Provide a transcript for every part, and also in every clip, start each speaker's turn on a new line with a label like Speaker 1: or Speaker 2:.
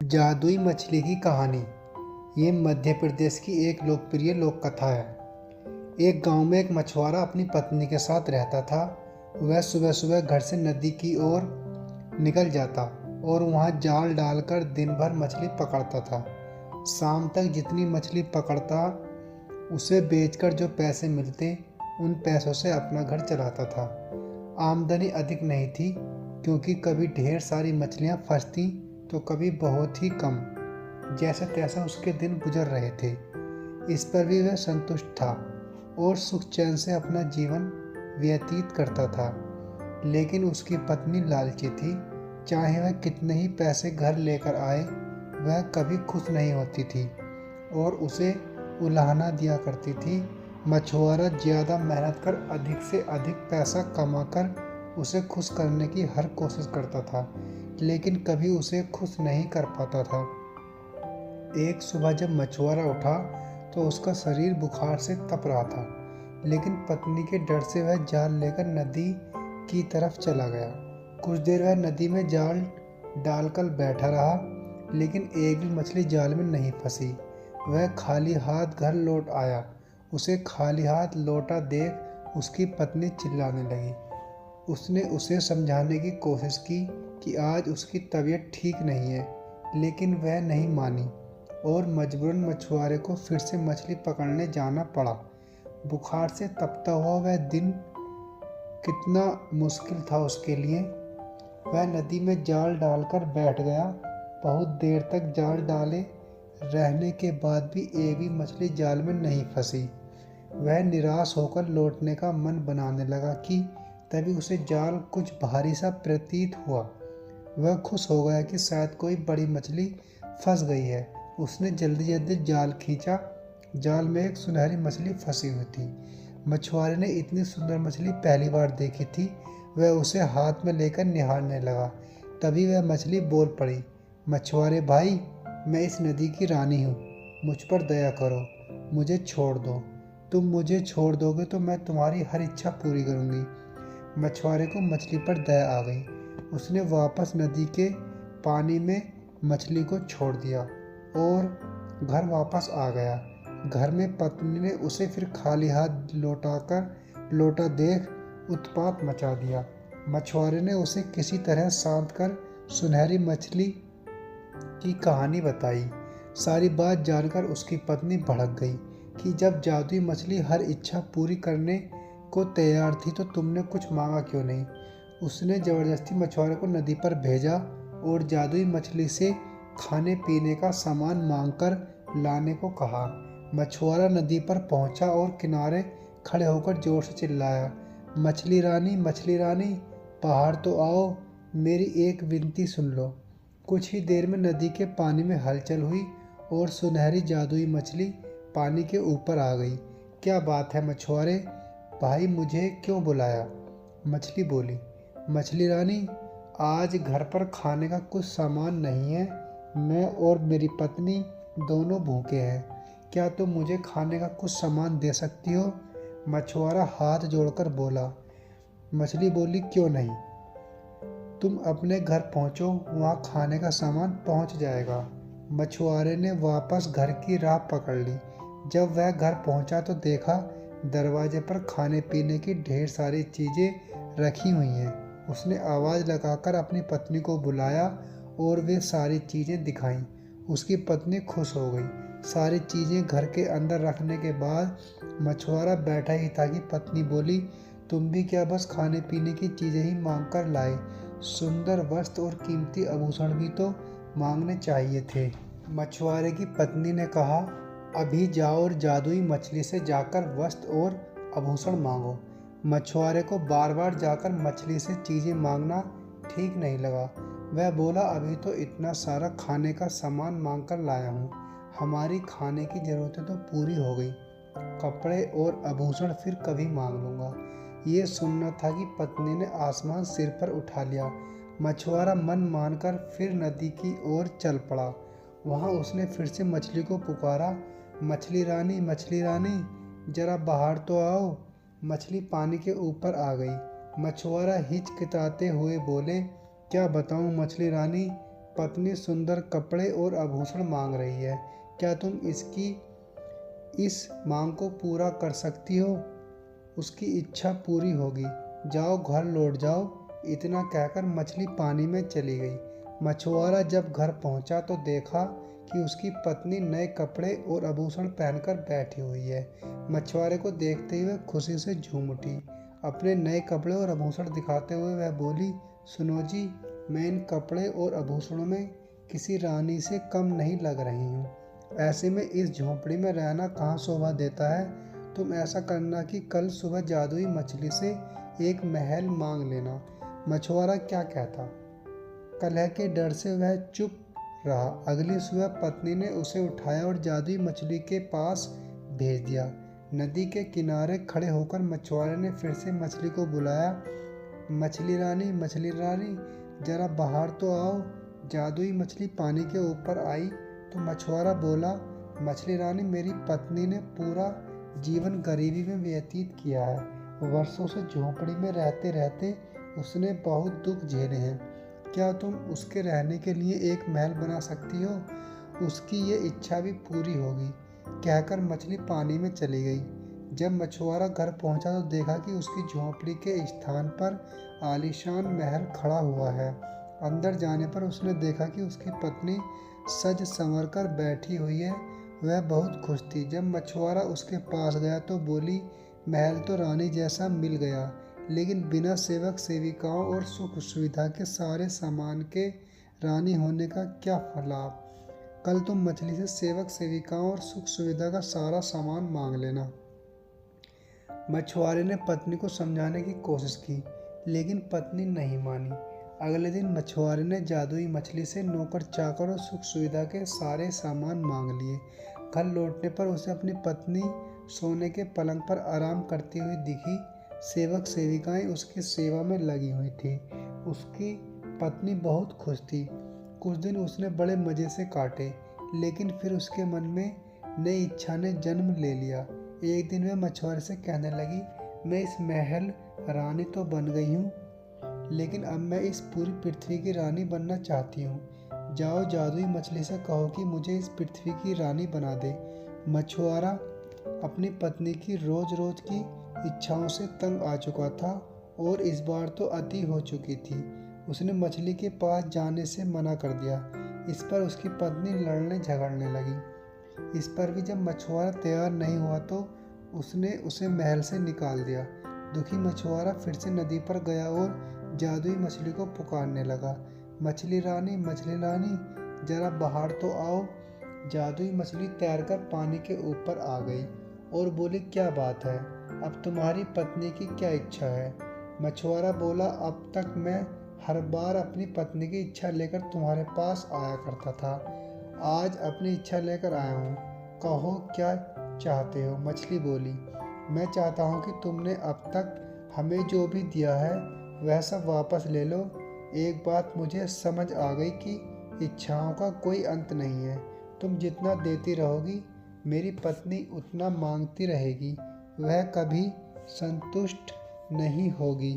Speaker 1: जादुई मछली की कहानी। ये मध्य प्रदेश की एक लोकप्रिय लोक कथा है। एक गांव में एक मछुआरा अपनी पत्नी के साथ रहता था। वह सुबह सुबह घर से नदी की ओर निकल जाता और वहां जाल डालकर दिन भर मछली पकड़ता था। शाम तक जितनी मछली पकड़ता उसे बेचकर जो पैसे मिलते उन पैसों से अपना घर चलाता था। आमदनी अधिक नहीं थी, क्योंकि कभी ढेर सारी मछलियां फंसती तो कभी बहुत ही कम। जैसे तैसा उसके दिन गुजर रहे थे। इस पर भी वह संतुष्ट था और सुख चैन से अपना जीवन व्यतीत करता था। लेकिन उसकी पत्नी लालची थी। चाहे वह कितने ही पैसे घर लेकर आए, वह कभी खुश नहीं होती थी और उसे उलाहना दिया करती थी। मछुआरा ज़्यादा मेहनत कर अधिक से अधिक पैसा कमाकर उसे खुश करने की हर कोशिश करता था, लेकिन कभी उसे खुश नहीं कर पाता था। एक सुबह जब मछुआरा उठा तो उसका शरीर बुखार से तप रहा था, लेकिन पत्नी के डर से वह जाल लेकर नदी की तरफ चला गया। कुछ देर वह नदी में जाल डालकर बैठा रहा, लेकिन एक भी मछली जाल में नहीं फंसी। वह खाली हाथ घर लौट आया। उसे खाली हाथ लौटा देख उसकी पत्नी चिल्लाने लगी। उसने उसे समझाने की कोशिश की कि आज उसकी तबीयत ठीक नहीं है, लेकिन वह नहीं मानी और मजबूरन मछुआरे को फिर से मछली पकड़ने जाना पड़ा। बुखार से तपता हुआ वह दिन कितना मुश्किल था उसके लिए। वह नदी में जाल डालकर बैठ गया। बहुत देर तक जाल डाले रहने के बाद भी एक भी मछली जाल में नहीं फंसी। वह निराश होकर लौटने का मन बनाने लगा कि तभी उसे जाल कुछ भारी सा प्रतीत हुआ। वह खुश हो गया कि शायद कोई बड़ी मछली फंस गई है। उसने जल्दी जल्दी जाल खींचा। जाल में एक सुनहरी मछली फंसी हुई थी। मछुआरे ने इतनी सुंदर मछली पहली बार देखी थी। वह उसे हाथ में लेकर निहारने लगा। तभी वह मछली बोल पड़ी, मछुआरे भाई, मैं इस नदी की रानी हूँ। मुझ पर दया करो, मुझे छोड़ दो। तुम मुझे छोड़ दोगे तो मैं तुम्हारी हर इच्छा पूरी करूँगी। मछुआरे को मछली पर दया आ गई। उसने वापस नदी के पानी में मछली को छोड़ दिया और घर वापस आ गया। घर में पत्नी ने उसे फिर खाली हाथ लौटा देख उत्पात मचा दिया। मछुआरे ने उसे किसी तरह शांत कर सुनहरी मछली की कहानी बताई। सारी बात जानकर उसकी पत्नी भड़क गई कि जब जादुई मछली हर इच्छा पूरी करने को तैयार थी तो तुमने कुछ मांगा क्यों नहीं। उसने जबरदस्ती मछुआरे को नदी पर भेजा और जादुई मछली से खाने पीने का सामान मांगकर लाने को कहा। मछुआरा नदी पर पहुंचा और किनारे खड़े होकर जोर से चिल्लाया, मछली रानी, बाहर तो आओ, मेरी एक विनती सुन लो। कुछ ही देर में नदी के पानी में हलचल हुई और सुनहरी जादुई मछली पानी के ऊपर आ गई। क्या बात है मछुआरे भाई, मुझे क्यों बुलाया? मछली बोली, मछली रानी, आज घर पर खाने का कुछ सामान नहीं है। मैं और मेरी पत्नी दोनों भूखे हैं। क्या तुम मुझे खाने का कुछ सामान दे सकती हो? मछुआरा हाथ जोड़कर बोला। मछली बोली, क्यों नहीं, तुम अपने घर पहुंचो, वहां खाने का सामान पहुंच जाएगा। मछुआरे ने वापस घर की राह पकड़ ली। जब वह घर पहुंचा तो देखा दरवाजे पर खाने पीने की ढेर सारी चीज़ें रखी हुई हैं। उसने आवाज़ लगाकर अपनी पत्नी को बुलाया और वे सारी चीज़ें दिखाईं। उसकी पत्नी खुश हो गई। सारी चीज़ें घर के अंदर रखने के बाद मछुआरा बैठा ही था कि पत्नी बोली, तुम भी क्या बस खाने पीने की चीज़ें ही मांग कर लाए? सुंदर वस्त्र और कीमती आभूषण भी तो मांगने चाहिए थे। मछुआरे की पत्नी ने कहा, अभी जाओ और जादुई मछली से जाकर वस्त्र और आभूषण मांगो। मछुआरे को बार बार जाकर मछली से चीज़ें मांगना ठीक नहीं लगा। वह बोला, अभी तो इतना सारा खाने का सामान मांग कर लाया हूँ। हमारी खाने की ज़रूरतें तो पूरी हो गई। कपड़े और आभूषण फिर कभी मांग लूँगा। ये सुनना था कि पत्नी ने आसमान सिर पर उठा लिया। मछुआरा मन मानकर फिर नदी की ओर चल पड़ा। वहाँ उसने फिर से मछली को पुकारा, मछली रानी, जरा बाहर तो आओ। मछली पानी के ऊपर आ गई। मछुआरा हिचकिचाते हुए बोले, क्या बताऊँ मछली रानी, पत्नी सुंदर कपड़े और आभूषण मांग रही है। क्या तुम इस मांग को पूरा कर सकती हो? उसकी इच्छा पूरी होगी। जाओ, घर लौट जाओ। इतना कहकर मछली पानी में चली गई। मछुआरा जब घर पहुंचा तो देखा कि उसकी पत्नी नए कपड़े और आभूषण पहनकर बैठी हुई है। मछुआरे को देखते हुए खुशी से झूम उठी। अपने नए कपड़े और आभूषण दिखाते हुए वह बोली, सुनो जी, मैं इन कपड़े और आभूषणों में किसी रानी से कम नहीं लग रही हूँ। ऐसे में इस झोंपड़ी में रहना कहाँ शोभा देता है। तुम ऐसा करना कि कल सुबह जादुई मछली से एक महल मांग लेना। मछुआरा क्या कहता। कलह के डर से वह चुप रहा। अगली सुबह पत्नी ने उसे उठाया और जादुई मछली के पास भेज दिया। नदी के किनारे खड़े होकर मछुआरे ने फिर से मछली को बुलाया, मछली रानी, जरा बाहर तो आओ। जादुई मछली पानी के ऊपर आई तो मछुआरा बोला, मछली रानी, मेरी पत्नी ने पूरा जीवन गरीबी में व्यतीत किया है। वर्षों से झोंपड़ी में रहते रहते उसने बहुत दुख झेले हैं। क्या तुम उसके रहने के लिए एक महल बना सकती हो? उसकी ये इच्छा भी पूरी होगी। कहकर मछली पानी में चली गई। जब मछुआरा घर पहुंचा तो देखा कि उसकी झोंपड़ी के स्थान पर आलीशान महल खड़ा हुआ है। अंदर जाने पर उसने देखा कि उसकी पत्नी सज संवर कर बैठी हुई है। वह बहुत खुश थी। जब मछुआरा उसके पास गया तो बोली, महल तो रानी जैसा मिल गया, लेकिन बिना सेवक सेविकाओं और सुख सुविधा के सारे सामान के रानी होने का क्या लाभ। कल तुम मछली से सेवक सेविकाओं और सुख सुविधा का सारा सामान मांग लेना। मछुआरे ने पत्नी को समझाने की कोशिश की, लेकिन पत्नी नहीं मानी। अगले दिन मछुआरे ने जादुई मछली से नौकर चाकर और सुख सुविधा के सारे सामान मांग लिए। घर लौटने पर उसे अपनी पत्नी सोने के पलंग पर आराम करती हुई दिखी। सेवक सेविकाएं उसकी सेवा में लगी हुई थी। उसकी पत्नी बहुत खुश थी। कुछ दिन उसने बड़े मज़े से काटे, लेकिन फिर उसके मन में नई इच्छा ने जन्म ले लिया। एक दिन वह मछुआरे से कहने लगी, मैं इस महल रानी तो बन गई हूँ, लेकिन अब मैं इस पूरी पृथ्वी की रानी बनना चाहती हूँ। जाओ, जादुई मछली से कहो कि मुझे इस पृथ्वी की रानी बना दे। मछुआरा अपनी पत्नी की रोज रोज की इच्छाओं से तंग आ चुका था और इस बार तो अति हो चुकी थी। उसने मछली के पास जाने से मना कर दिया। इस पर उसकी पत्नी लड़ने झगड़ने लगी। इस पर भी जब मछुआरा तैयार नहीं हुआ तो उसने उसे महल से निकाल दिया। दुखी मछुआरा फिर से नदी पर गया और जादुई मछली को पुकारने लगा, मछली रानी, जरा बाहर तो आओ। जादुई मछली तैरकर पानी के ऊपर आ गई और बोली, क्या बात है, अब तुम्हारी पत्नी की क्या इच्छा है? मछुआरा बोला, अब तक मैं हर बार अपनी पत्नी की इच्छा लेकर तुम्हारे पास आया करता था, आज अपनी इच्छा लेकर आया हूँ, कहो क्या चाहते हो? मछली बोली, मैं चाहता हूँ कि तुमने अब तक हमें जो भी दिया है वह सब वापस ले लो। एक बात मुझे समझ आ गई कि इच्छाओं का कोई अंत नहीं है। तुम जितना देती रहोगी मेरी पत्नी उतना मांगती रहेगी। वह कभी संतुष्ट नहीं होगी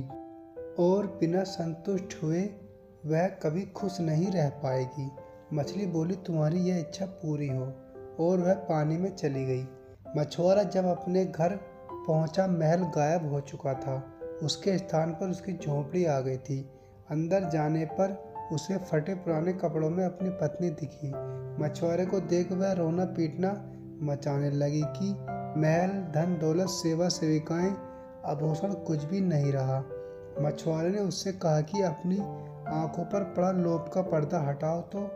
Speaker 1: और बिना संतुष्ट हुए वह कभी खुश नहीं रह पाएगी। मछली बोली, तुम्हारी यह इच्छा पूरी हो, और वह पानी में चली गई। मछुआरा जब अपने घर पहुंचा महल गायब हो चुका था। उसके स्थान पर उसकी झोंपड़ी आ गई थी। अंदर जाने पर उसे फटे पुराने कपड़ों में अपनी पत्नी दिखी। मछुआरे को देख वह रोना पीटना मचाने लगी कि महल, धन दौलत, सेवा सेविकाएं, आभूषण कुछ भी नहीं रहा। मछुआरे ने उससे कहा कि अपनी आंखों पर पड़ा लोभ का पर्दा हटाओ तो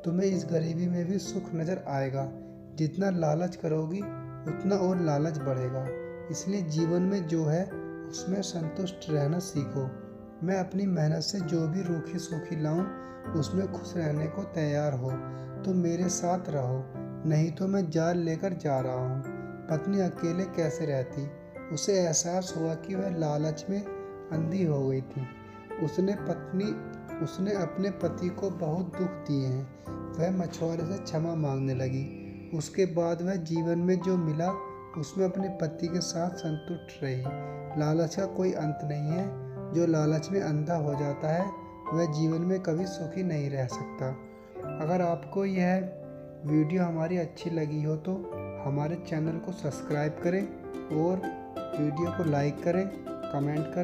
Speaker 1: तुम्हें इस गरीबी में भी सुख नजर आएगा। जितना लालच करोगी उतना और लालच बढ़ेगा, इसलिए जीवन में जो है उसमें संतुष्ट रहना सीखो। मैं अपनी मेहनत से जो भी रूखी सूखी लाऊं उसमें खुश रहने को तैयार हो तो मेरे साथ रहो, नहीं तो मैं जाल लेकर जा रहा हूँ। पत्नी अकेले कैसे रहती? उसे एहसास हुआ कि वह लालच में अंधी हो गई थी। उसने अपने पति को बहुत दुख दिए हैं। वह मछुआरे से क्षमा मांगने लगी। उसके बाद वह जीवन में जो मिला उसमें अपने पति के साथ संतुष्ट रही। लालच का कोई अंत नहीं है। जो लालच में अंधा हो जाता है वह जीवन में कभी सुखी नहीं रह सकता। अगर आपको यह वीडियो हमारी अच्छी लगी हो तो हमारे चैनल को सब्सक्राइब करें और वीडियो को लाइक करें, कमेंट करें।